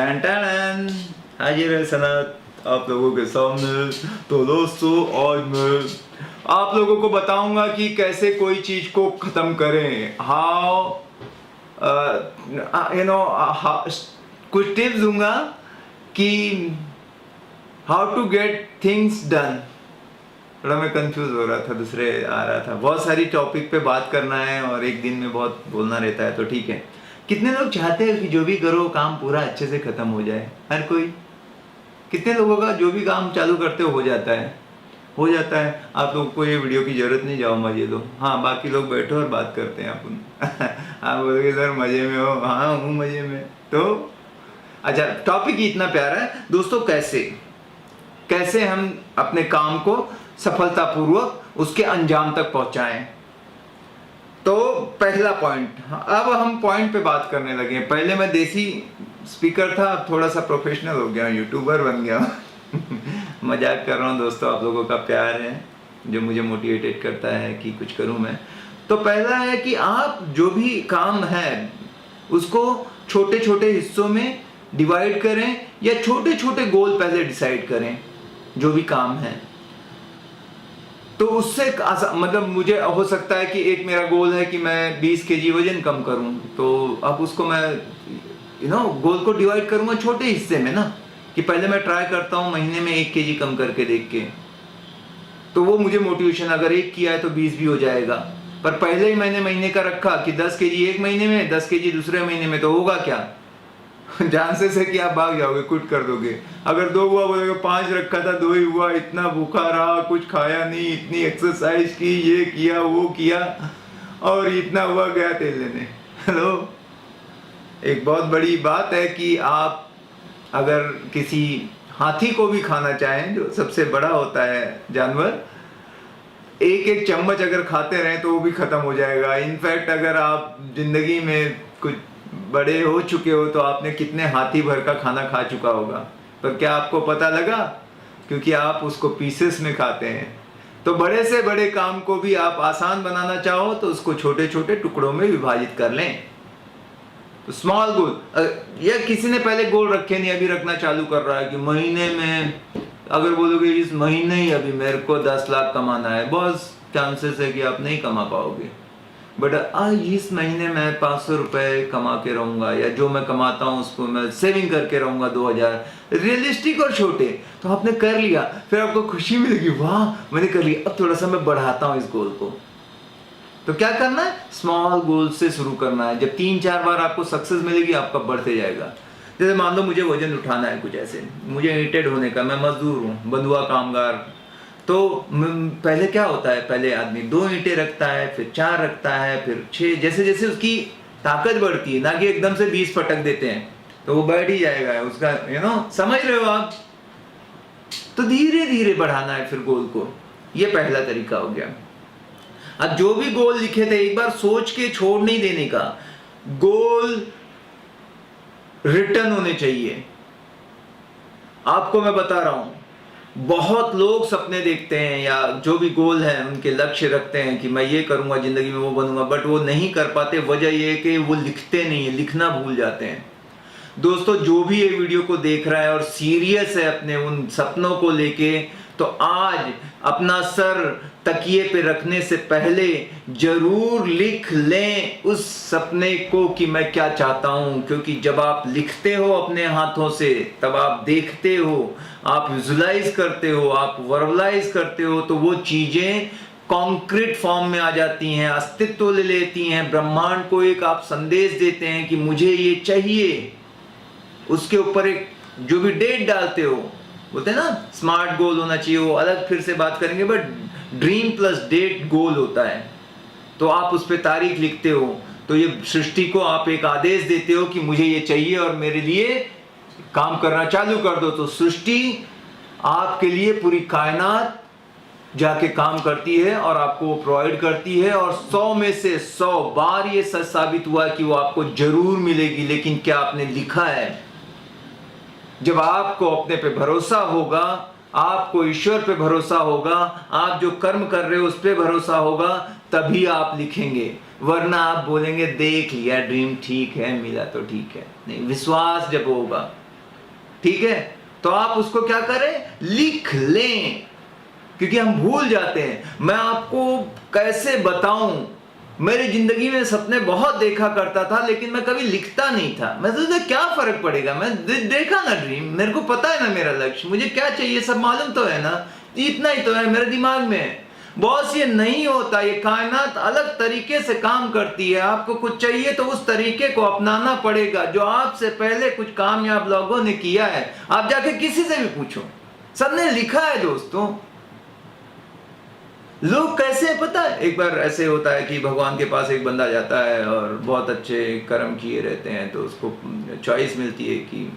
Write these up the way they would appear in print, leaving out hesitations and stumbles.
Ton ton हाजिर है सनत आप लोगों के सामने। तो दोस्तों आज मैं आप लोगों को बताऊंगा कि कैसे कोई चीज को खत्म करें। हाउ कुछ टिप्स दूंगा कि how to get things done. थोड़ा मैं कंफ्यूज हो रहा था, दूसरे आ रहा था। बहुत सारी टॉपिक पे बात करना है और एक दिन में बहुत बोलना रहता है, तो ठीक है। कितने लोग चाहते हैं कि जो भी करो काम पूरा अच्छे से खत्म हो जाए? हर कोई। कितने लोगों का जो भी काम चालू करते हो जाता है? हो जाता है। आप लोगों को ये वीडियो की जरूरत नहीं, जाओ मजे लो। हाँ, बाकी लोग बैठो और बात करते हैं अपन। आप बोलोगे सर मजे में हो? हाँ हूँ मजे में। तो अच्छा, टॉपिक ही इतना प्यारा है दोस्तों। कैसे हम अपने काम को सफलतापूर्वक उसके अंजाम तक पहुंचाएं। तो पहला पॉइंट, अब हम पॉइंट पे बात करने लगे। पहले मैं देसी स्पीकर था, अब थोड़ा सा प्रोफेशनल हो गया, यूट्यूबर बन गया। मजाक कर रहा हूँ दोस्तों, आप लोगों का प्यार है जो मुझे मोटिवेटेड करता है कि कुछ करूँ मैं। तो पहला है कि आप जो भी काम है उसको छोटे छोटे हिस्सों में डिवाइड करें, या छोटे छोटे गोल पहले डिसाइड करें जो भी काम है। तो उससे मतलब मुझे हो सकता है कि एक मेरा गोल है कि मैं 20 केजी वजन कम करूं, तो अब उसको मैं गोल को डिवाइड करूंगा छोटे हिस्से में ना, कि पहले मैं ट्राई करता हूं महीने में 1 केजी कम करके देख के। तो वो मुझे मोटिवेशन, अगर 1 किया है तो 20 भी हो जाएगा। पर पहले ही मैंने महीने का रखा कि 10 केजी एक महीने में, 10 केजी दूसरे महीने में, तो होगा क्या? चांसेस है कि आप भाग जाओगे, क्विट कर दोगे। अगर 2 हुआ बोलोगे 5 रखा था 2 ही हुआ, इतना भूखा रहा, कुछ खाया नहीं, इतनी एक्सरसाइज की, ये किया वो किया, और इतना हुआ, गया तेल लेने। हेलो, एक बहुत बड़ी बात है कि आप अगर किसी हाथी को भी खाना चाहें, जो सबसे बड़ा होता है जानवर, एक एक चम्मच अगर खाते रहें तो वो भी खत्म हो जाएगा। इनफैक्ट अगर आप जिंदगी में कुछ बड़े हो चुके हो तो आपने कितने हाथी भर का खाना खा चुका होगा, पर क्या आपको पता लगा? क्योंकि आप उसको पीसेस में खाते हैं। तो बड़े से बड़े काम को भी आप आसान बनाना चाहो तो उसको छोटे छोटे टुकड़ों में विभाजित कर लें। तो स्मॉल गोल, या किसी ने पहले गोल रखे नहीं, अभी रखना चालू कर रहा है कि महीने में, अगर बोलोगे इस महीने ही अभी मेरे को 10 लाख कमाना है, बहुत चांसेस है कि आप नहीं कमा पाओगे। बट इस महीने मैं 500 रुपए कमा के रहूंगा, या जो मैं कमाता हूँ उसको मैं सेविंग करके रहूंगा 2000। रियलिस्टिक और छोटे, तो आपने कर लिया, फिर आपको खुशी मिलेगी, वाह मैंने कर लिया, अब थोड़ा सा मैं बढ़ाता हूँ इस गोल को। तो क्या करना है? स्मॉल गोल से शुरू करना है। जब 3-4 बार आपको सक्सेस मिलेगी, आपका बढ़ते जाएगा। जैसे मान लो मुझे वजन उठाना है, कुछ ऐसे, मुझे इरिटेट होने का, मैं मजदूर हूँ, बंधुआ कामगार। तो पहले क्या होता है, पहले आदमी 2 ईंटें रखता है, फिर 4 रखता है, फिर 6, जैसे जैसे उसकी ताकत बढ़ती है ना, कि एकदम से 20 पटक देते हैं तो वो बैठ ही जाएगा उसका, समझ रहे हो आप? तो धीरे धीरे बढ़ाना है फिर गोल को। ये पहला तरीका हो गया। अब जो भी गोल लिखे थे एक बार सोच के छोड़ नहीं देने का। गोल रिटर्न होने चाहिए। आपको मैं बता रहा हूं, बहुत लोग सपने देखते हैं या जो भी गोल है उनके लक्ष्य रखते हैं कि मैं ये करूंगा जिंदगी में, वो बनूंगा, बट वो नहीं कर पाते। वजह ये है कि वो लिखते नहीं है, लिखना भूल जाते हैं। दोस्तों, जो भी ये वीडियो को देख रहा है और सीरियस है अपने उन सपनों को लेके, तो आज अपना सर तकिए पे रखने से पहले जरूर लिख लें उस सपने को कि मैं क्या चाहता हूं। क्योंकि जब आप लिखते हो अपने हाथों से, तब आप देखते हो, आप विजुलाइज करते हो, आप वर्बलाइज करते हो, तो वो चीजें कॉन्क्रीट फॉर्म में आ जाती हैं, अस्तित्व ले लेती हैं। ब्रह्मांड को एक आप संदेश देते हैं कि मुझे ये चाहिए। उसके ऊपर एक जो भी डेट डालते हो, बोलते हैं ना स्मार्ट गोल होना चाहिए, वो अलग फिर से बात करेंगे, बट ड्रीम प्लस डेट गोल होता है। तो आप उस पर तारीख लिखते हो, तो ये सृष्टि को आप एक आदेश देते हो कि मुझे ये चाहिए और मेरे लिए काम करना चालू कर दो। तो सृष्टि आपके लिए पूरी कायनात जाके काम करती है और आपको प्रोवाइड करती है। और 100 में से 100 बार ये सच साबित हुआ कि वो आपको जरूर मिलेगी। लेकिन क्या आपने लिखा है? जब आपको अपने पे भरोसा होगा, आपको ईश्वर पे भरोसा होगा, आप जो कर्म कर रहे हो उस पे भरोसा होगा, तभी आप लिखेंगे। वरना आप बोलेंगे देख लिया ड्रीम, ठीक है, मिला तो ठीक है। नहीं, विश्वास जब होगा ठीक है, तो आप उसको क्या करें, लिख लें, क्योंकि हम भूल जाते हैं। मैं आपको कैसे बताऊं, मेरी जिंदगी में सपने बहुत देखा करता था, लेकिन मैं कभी लिखता नहीं था। मैं सोचता क्या फर्क पड़ेगा, मैं देखा ना ड्रीम, मेरे को पता है ना मेरा लक्ष्य, मुझे क्या चाहिए सब मालूम तो है ना, इतना ही तो है मेरे दिमाग में। बॉस ये नहीं होता, ये कायनात अलग तरीके से काम करती है। आपको कुछ चाहिए तो उस तरीके को अपनाना पड़ेगा जो आपसे पहले कुछ कामयाब लोगों ने किया है। आप जाके किसी से भी पूछो, सबने लिखा है दोस्तों। लोग कैसे है पता है, एक बार ऐसे होता है कि भगवान के पास एक बंदा जाता है और बहुत अच्छे कर्म किए रहते हैं, तो उसको चॉइस मिलती है कि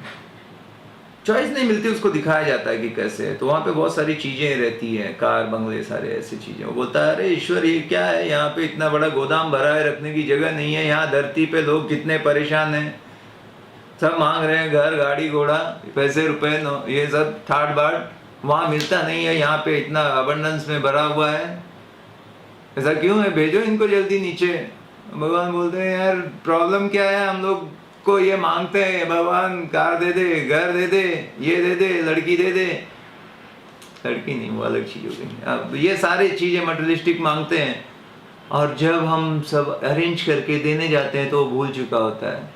चॉइस नहीं मिलती, उसको दिखाया जाता है कि कैसे है। तो वहाँ पे बहुत सारी चीज़ें रहती हैं, कार बंगले सारे ऐसी चीज़ें। वो बोलता है अरे ईश्वर ये क्या है, यहाँ पे इतना बड़ा गोदाम भरा है, रखने की जगह नहीं है, यहाँ धरती पे लोग कितने परेशान हैं, सब मांग रहे हैं घर गाड़ी घोड़ा पैसे रुपए ये सब ठाट बाट, वहाँ मिलता नहीं है, यहाँ पे इतना अबंडेंस में भरा हुआ है, ऐसा क्यों है, भेजो इनको जल्दी नीचे। भगवान बोलते हैं यार प्रॉब्लम क्या है, हम लोग को ये मांगते हैं भगवान कार दे दे, घर दे दे, ये दे दे, लड़की दे दे, लड़की नहीं वो अलग चीज हो गई। अब ये सारी चीजें मटेरियलिस्टिक मांगते हैं, और जब हम सब अरेंज करके देने जाते हैं तो वो भूल चुका होता है,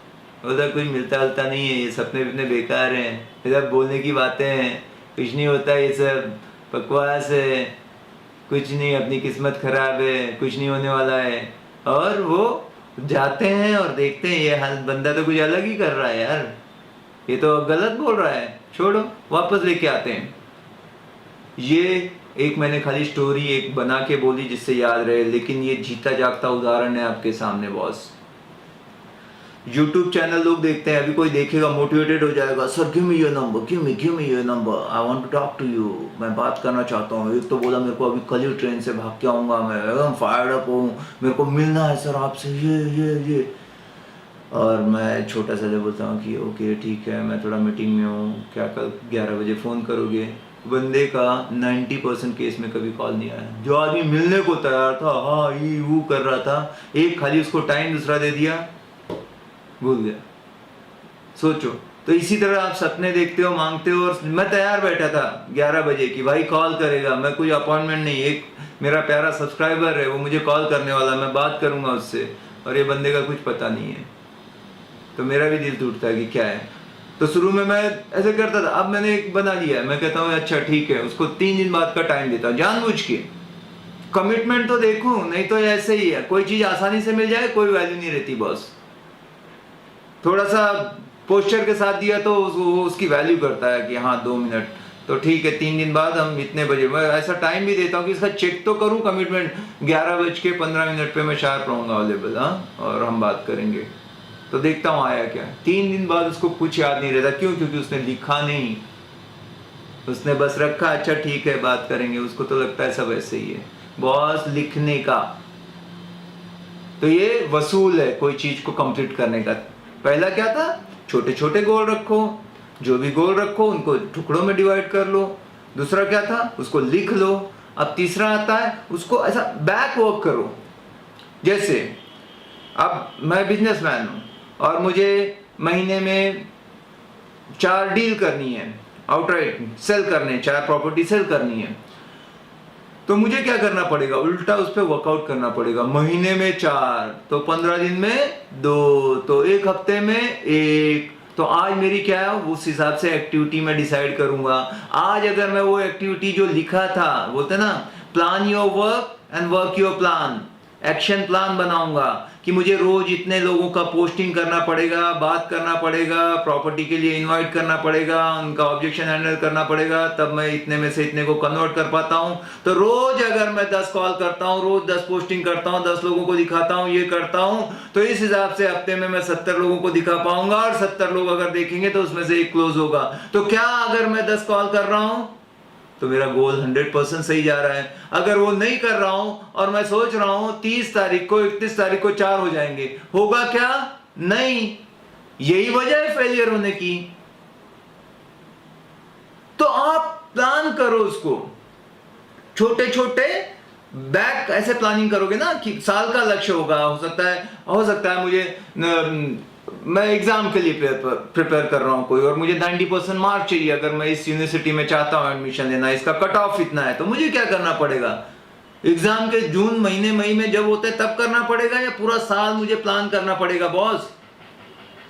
उधर कुछ मिलता जुलता नहीं है, ये सपने इतने बेकार हैं, ये सब बोलने की बातें हैं, कुछ नहीं होता, ये सब बकवास है, कुछ नहीं, अपनी किस्मत खराब है, कुछ नहीं होने वाला है। और वो जाते हैं और देखते हैं ये बंदा तो कुछ अलग ही कर रहा है यार, ये तो गलत बोल रहा है, छोड़ो, वापस लेके आते हैं। ये एक मैंने खाली स्टोरी एक बना के बोली जिससे याद रहे, लेकिन ये जीता जागता उदाहरण है आपके सामने बॉस। YouTube चैनल लोग देखते हैं, अभी कोई देखेगा मोटिवेटेड हो जाएगा, sir give me your number, give me your number, I want to talk to you, मैं बात करना चाहता हूँ। एक तो बोला मेरे को अभी कल ही ट्रेन से भाग के आऊँगा, मैं एकदम फायर्ड अप हूँ, मेरे को मिलना है सर आपसे, ये और मैं छोटा सा जब बोलता हूँ कि ओके ठीक है, मैं थोड़ा मीटिंग में हूँ, क्या कल 11 बजे फ़ोन करोगे। बंदे का 90% केस में कभी कॉल नहीं आया। जो आदमी मिलने को तैयार था, हाँ ये वो कर रहा था, एक खाली उसको टाइम दूसरा दे दिया, भूल गया। सोचो, तो इसी तरह आप सपने देखते हो, मांगते हो, और मैं तैयार बैठा था 11 बजे की भाई कॉल करेगा, मैं कोई अपॉइंटमेंट नहीं, एक मेरा प्यारा सब्सक्राइबर है वो मुझे कॉल करने वाला, मैं बात करूंगा उससे, और ये बंदे का कुछ पता नहीं है। तो मेरा भी दिल टूटता है कि क्या है। तो शुरू में मैं ऐसे करता था, अब मैंने एक बना लिया है, मैं कहता हूँ अच्छा ठीक है, उसको 3 दिन बाद का टाइम देता हूँ जानबूझ के। कमिटमेंट तो देखूं, नहीं तो ऐसे ही है, कोई चीज आसानी से मिल जाए कोई वैल्यू नहीं रहती बॉस। थोड़ा सा पोस्चर के साथ दिया तो उसकी वैल्यू करता है कि हाँ 2 मिनट, तो ठीक है 3 दिन बाद हम इतने बजे, मैं ऐसा टाइम भी देता हूँ कि इसका चेक तो करूँ कमिटमेंट, 11:15 पे मैं शार्प रहूँगा अवेलेबल, हाँ, और हम बात करेंगे। तो देखता हूँ आया क्या। 3 दिन बाद उसको कुछ याद नहीं रहता, क्यों? क्योंकि उसने लिखा नहीं, उसने बस रखा अच्छा ठीक है बात करेंगे, उसको तो लगता है सब ऐसे ही है। बॉस लिखने का तो ये वसूल है कोई चीज को कंप्लीट करने का। पहला क्या था, छोटे छोटे गोल रखो, जो भी गोल रखो उनको टुकड़ों में डिवाइड कर लो। दूसरा क्या था, उसको लिख लो। अब तीसरा आता है, उसको ऐसा बैक वर्क करो। जैसे अब मैं बिजनेसमैन हूं और मुझे महीने में 4 डील करनी है, आउटराइट सेल करने, 4 प्रॉपर्टी सेल करनी है, तो मुझे क्या करना पड़ेगा, उल्टा उस पर वर्कआउट करना पड़ेगा। महीने में 4 तो 15 दिन में 2 तो 1 हफ्ते में 1, तो आज मेरी क्या है उस हिसाब से एक्टिविटी में डिसाइड करूंगा। आज अगर मैं वो एक्टिविटी जो लिखा था, बोलते ना plan your work and work your plan, action plan बनाऊंगा कि मुझे रोज इतने लोगों का पोस्टिंग करना पड़ेगा, बात करना पड़ेगा, प्रॉपर्टी के लिए इनवाइट करना पड़ेगा, उनका ऑब्जेक्शन हैंडल करना पड़ेगा, तब मैं इतने में से इतने को कन्वर्ट कर पाता हूं। तो रोज अगर मैं 10 कॉल करता हूं, रोज 10 पोस्टिंग करता हूं, 10 लोगों को दिखाता हूं, ये करता हूं, तो इस हिसाब से हफ्ते में मैं 70 लोगों को दिखा पाऊंगा, और 70 लोग अगर देखेंगे तो उसमें से 1 क्लोज होगा। तो क्या अगर मैं 10 कॉल कर रहा हूं तो मेरा गोल 100% सही जा रहा है। अगर वो नहीं कर रहा हूं और मैं सोच रहा हूं 30 तारीख को 31 तारीख को 4 हो जाएंगे, होगा क्या? नहीं। यही वजह है फेलियर होने की। तो आप प्लान करो उसको, छोटे छोटे ऐसे प्लानिंग करोगे ना कि साल का लक्ष्य होगा, हो सकता है मुझे मैं एग्जाम के लिए प्रिपेयर कर रहा हूँ कोई, और मुझे 90% मार्क चाहिए, अगर मैं इस यूनिवर्सिटी में चाहता हूँ एडमिशन लेना, इसका कट ऑफ इतना है, तो मुझे क्या करना पड़ेगा? एग्जाम के जून महीने मई में जब होते हैं तब करना पड़ेगा, या पूरा साल मुझे प्लान करना पड़ेगा बॉस?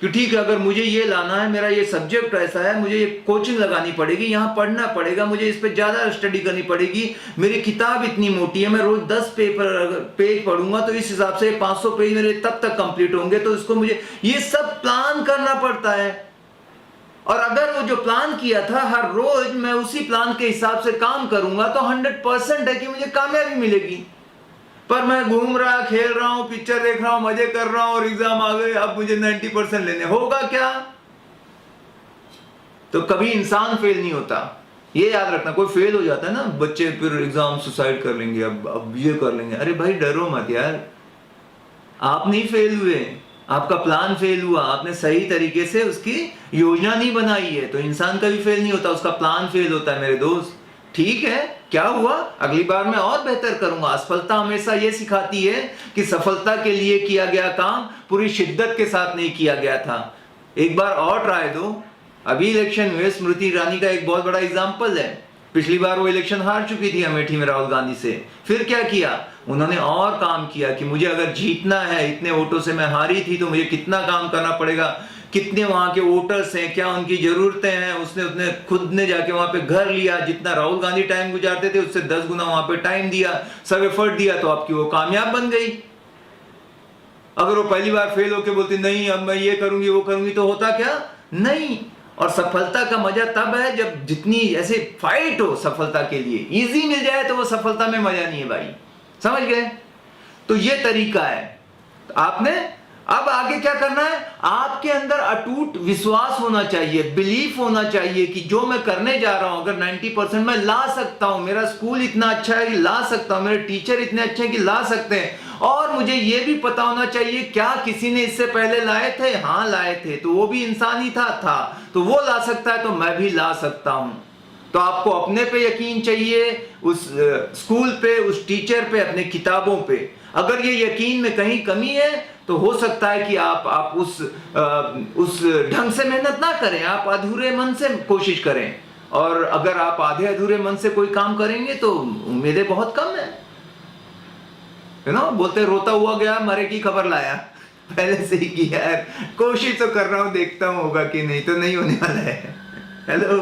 कि ठीक है, अगर मुझे ये लाना है, मेरा ये सब्जेक्ट ऐसा है, मुझे ये कोचिंग लगानी पड़ेगी, यहाँ पढ़ना पड़ेगा, मुझे इस पे ज्यादा स्टडी करनी पड़ेगी, मेरी किताब इतनी मोटी है, मैं रोज 10 पेज पढ़ूंगा तो इस हिसाब से 500 पेज मेरे तब तक कंप्लीट होंगे, तो इसको मुझे ये सब प्लान करना पड़ता है। और अगर वो जो प्लान किया था हर रोज मैं उसी प्लान के हिसाब से काम करूंगा तो 100% है कि मुझे कामयाबी मिलेगी। पर मैं घूम रहा, खेल रहा हूं, पिक्चर देख रहा हूं, मजे कर रहा हूं, और एग्जाम आ गए, अब मुझे 90% लेने, होगा क्या? तो कभी इंसान फेल नहीं होता, ये याद रखना। कोई फेल हो जाता है ना बच्चे, फिर एग्जाम सुसाइड कर लेंगे, अब ये कर लेंगे। अरे भाई डरो मत यार, आप नहीं फेल हुए, आपका प्लान फेल हुआ, आपने सही तरीके से उसकी योजना नहीं बनाई है। तो इंसान कभी फेल नहीं होता, उसका प्लान फेल होता है मेरे दोस्त। ठीक है, क्या हुआ, अगली बार मैं और बेहतर करूंगा। असफलता हमेशा यह सिखाती है कि सफलता के लिए किया गया काम पूरी शिद्दत के साथ नहीं किया गया था। एक बार और ट्राई दो। अभी इलेक्शन हुए, स्मृति ईरानी का एक बहुत बड़ा एग्जाम्पल है। पिछली बार वो इलेक्शन हार चुकी थी अमेठी में राहुल गांधी से, फिर क्या किया उन्होंने, और काम किया कि मुझे अगर जीतना है, इतने वोटों से मैं हारी थी, तो मुझे कितना काम करना पड़ेगा, कितने वहां के वोटर्स हैं, क्या उनकी जरूरतें हैं। उसने खुद ने जाके वहां पे घर लिया, जितना राहुल गांधी टाइम गुजारते थे उससे 10 गुना वहां पे टाइम दिया, सब एफर्ट दिया, तो आपकी वो कामयाब बन गई। अगर वो पहली बार फेल होके बोलती नहीं अब मैं ये करूंगी वो करूंगी, तो होता क्या? नहीं। और सफलता का मजा तब है जब जितनी ऐसे फाइट हो सफलता के लिए, इजी मिल जाए तो वो सफलता में मजा नहीं है भाई, समझ गए? तो ये तरीका है। आपने अब आगे क्या करना है, आपके अंदर अटूट विश्वास होना चाहिए, बिलीफ होना चाहिए कि जो मैं करने जा रहा हूं, अगर 90% मैं ला सकता हूं, मेरा स्कूल इतना अच्छा है कि ला सकता हूं, मेरे टीचर इतने अच्छे हैं कि ला सकते हैं, और मुझे यह भी पता होना चाहिए क्या किसी ने इससे पहले लाए थे, हाँ लाए थे, तो वो भी इंसान ही था, तो वो ला सकता है तो मैं भी ला सकता हूं। तो आपको अपने पे यकीन चाहिए, उस स्कूल पे, उस टीचर पे, अपने किताबों पे। अगर ये यकीन में कहीं कमी है तो हो सकता है कि आप उस ढंग से मेहनत ना करें, आप अधूरे मन से कोशिश करें। और अगर आप आधे अधूरे मन से कोई काम करेंगे तो उम्मीदें बहुत कम है। बोलते रोता हुआ गया मरे की खबर लाया। पहले से ही किया है, कोशिश तो कर रहा हूं, देखता हूं होगा कि नहीं, तो नहीं होने वाला है। हेलो,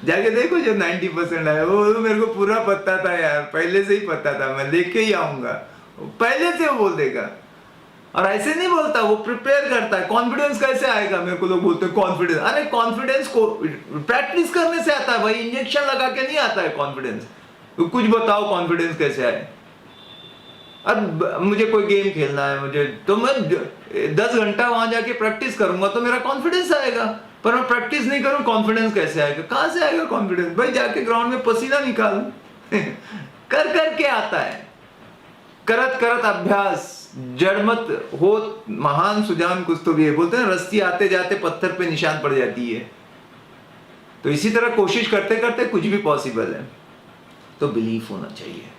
जाके देखो जो 90% आया, वो मेरे को पूरा पता था यार, पहले से ही पता था, मैं लेके ही आऊंगा, पहले से वो बोल देगा। और ऐसे नहीं बोलता, वो प्रिपेयर करता है। कॉन्फिडेंस कैसे आएगा? मेरे को लोग बोलते हैं कॉन्फिडेंस, अरे कॉन्फिडेंस को प्रैक्टिस करने से आता है भाई, इंजेक्शन लगा के नहीं आता है कॉन्फिडेंस। तो कुछ बताओ कॉन्फिडेंस कैसे आए? अब मुझे कोई गेम खेलना है, मुझे तो मैं 10 घंटा वहां जाके प्रैक्टिस करूंगा तो मेरा कॉन्फिडेंस आएगा। पर मैं प्रैक्टिस नहीं करूं, कॉन्फिडेंस कैसे आएगा? कहां से आएगा कॉन्फिडेंस? भाई जाके ग्राउंड में पसीना निकाल कर करके आता है। करत करत अभ्यास जड़ मत हो महान सुजान, कुछ तो भी है, बोलते हैं रस्सी आते जाते पत्थर पे निशान पड़ जाती है। तो इसी तरह कोशिश करते करते कुछ भी पॉसिबल है। तो बिलीफ होना चाहिए।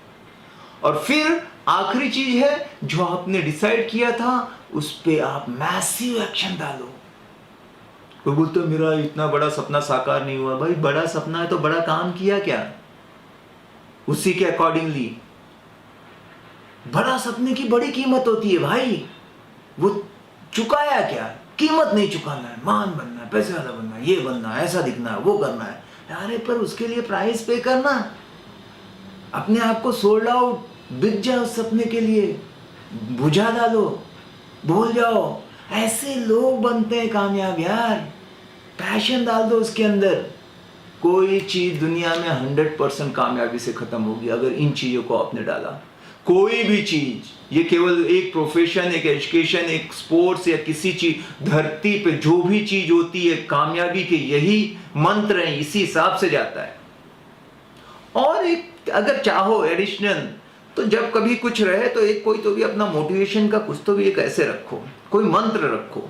और फिर आखिरी चीज है, जो आपने डिसाइड किया था उस पे आप मैसिव एक्शन डालो। कोई बोलते मेरा इतना बड़ा सपना साकार नहीं हुआ। भाई बड़ा सपना है तो बड़ा काम किया क्या? उसी के अकॉर्डिंगली। बड़ा सपने की बड़ी कीमत होती है भाई, वो चुकाया क्या? कीमत नहीं चुकाना है, महान बनना है, पैसे वाला बनना है, ये बनना है, ऐसा दिखना है, वो करना है। अरे पर उसके लिए प्राइस पे करना, अपने आप को सोल्ड आउट, बिक जाओ उस सपने के लिए, बुझा डालो, भूल जाओ। ऐसे लोग बनते हैं कामयाब यार। पैशन डाल दो उसके अंदर। कोई चीज दुनिया में 100% कामयाबी से खत्म होगी अगर इन चीजों को आपने डाला। कोई भी चीज, ये केवल एक प्रोफेशन, एक एजुकेशन, एक स्पोर्ट्स या किसी चीज, धरती पे जो भी चीज होती है कामयाबी के यही मंत्र हैं, इसी हिसाब से जाता है। और एक अगर चाहो एडिशनल, तो जब कभी कुछ रहे तो एक कोई तो भी अपना मोटिवेशन का कुछ तो भी एक ऐसे रखो, कोई मंत्र रखो।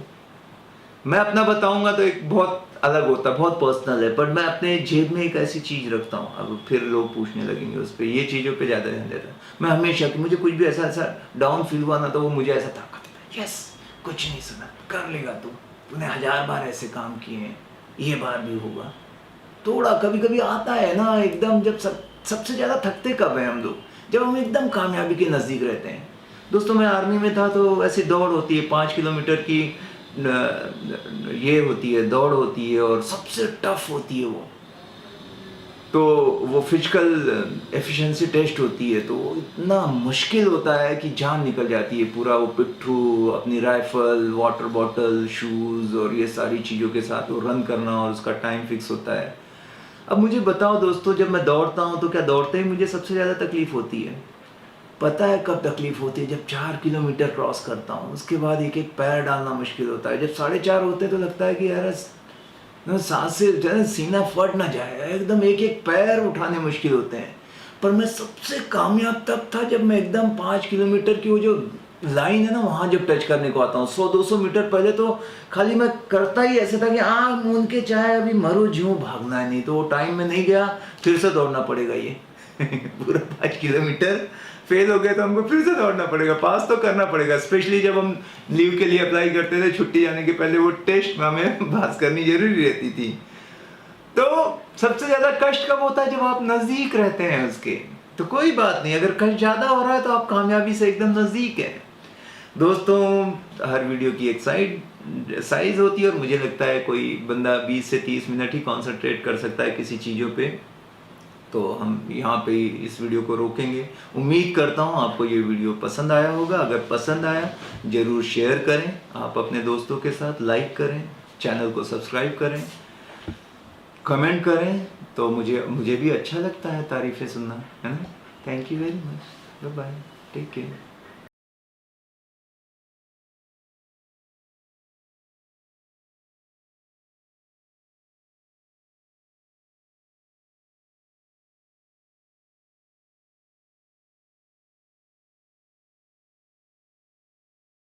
मैं अपना बताऊंगा तो एक बहुत अलग होता है, बहुत पर्सनल है, पर मैं अपने जेब में एक ऐसी चीज रखता हूँ। अब फिर लोग पूछने लगेंगे उस पर, ये चीजों पे ज्यादा ध्यान देता हूँ मैं हमेशा। कि मुझे कुछ भी ऐसा डाउन फील हुआ ना, तो वो मुझे ऐसा ताकत है, यस कुछ नहीं सुना, कर लेगा तू, तूने 1000 बार ऐसे काम किए हैं, ये बार भी होगा। थोड़ा कभी कभी आता है ना एकदम, जब सबसे ज़्यादा थकते कब हैं हम लोग? जब हम एकदम कामयाबी के नज़दीक रहते हैं। दोस्तों मैं आर्मी में था तो ऐसी दौड़ होती है 5 किलोमीटर की, ये होती है दौड़ होती है और सबसे टफ होती है वो। तो वो फिजिकल एफिशिएंसी टेस्ट होती है, तो वो इतना मुश्किल होता है कि जान निकल जाती है। पूरा वो पिट्ठू, अपनी राइफल, वाटर बॉटल, शूज़ और ये सारी चीज़ों के साथ वो रन करना, और उसका टाइम फिक्स होता है। अब मुझे बताओ दोस्तों, जब मैं दौड़ता हूँ तो क्या दौड़ते ही मुझे सबसे ज़्यादा तकलीफ़ होती है? पता है कब तकलीफ़ होती है? जब 4 किलोमीटर क्रॉस करता हूँ, उसके बाद एक एक पैर डालना मुश्किल होता है। जब 4.5 होते तो लगता है कि यार सांस से जो है सीना फट ना जाए, एकदम एक एक पैर उठाने मुश्किल होते हैं। पर मैं सबसे कामयाब तब था जब मैं एकदम 5 किलोमीटर की वो जो लाइन है ना, वहाँ जब टच करने को आता हूँ। 100-200 मीटर पहले तो खाली मैं करता ही ऐसे था कि आँख मूंद के चाहे अभी मरो ज्यों, भागना है, नहीं तो वो टाइम में नहीं गया, फिर से दौड़ना पड़ेगा ये पूरा 5 किलोमीटर फेल हो गया तो हमको फिर से दौड़ना पड़ेगा, पास तो करना पड़ेगा। स्पेशली जब हम लीव के लिए अप्लाई करते थे, छुट्टी जाने के पहले वो टेस्ट में हमें पास करनी जरूरी रहती थी। तो सबसे ज़्यादा कष्ट कब होता है? जब आप नज़दीक रहते हैं उसके। तो कोई बात नहीं, अगर कष्ट ज़्यादा हो रहा है तो आप कामयाबी से एकदम नज़दीक हैं। दोस्तों हर वीडियो की एक साइज़ होती है, और मुझे लगता है कोई बंदा 20 से 30 मिनट ही कॉन्सेंट्रेट कर सकता है किसी चीज़ों पे। तो हम यहाँ पे इस वीडियो को रोकेंगे। उम्मीद करता हूँ आपको ये वीडियो पसंद आया होगा। अगर पसंद आया ज़रूर शेयर करें आप अपने दोस्तों के साथ, लाइक करें, चैनल को सब्सक्राइब करें, कमेंट करें, तो मुझे भी अच्छा लगता है तारीफ़ें सुनना, है ना। Thank you very much, bye bye, take care.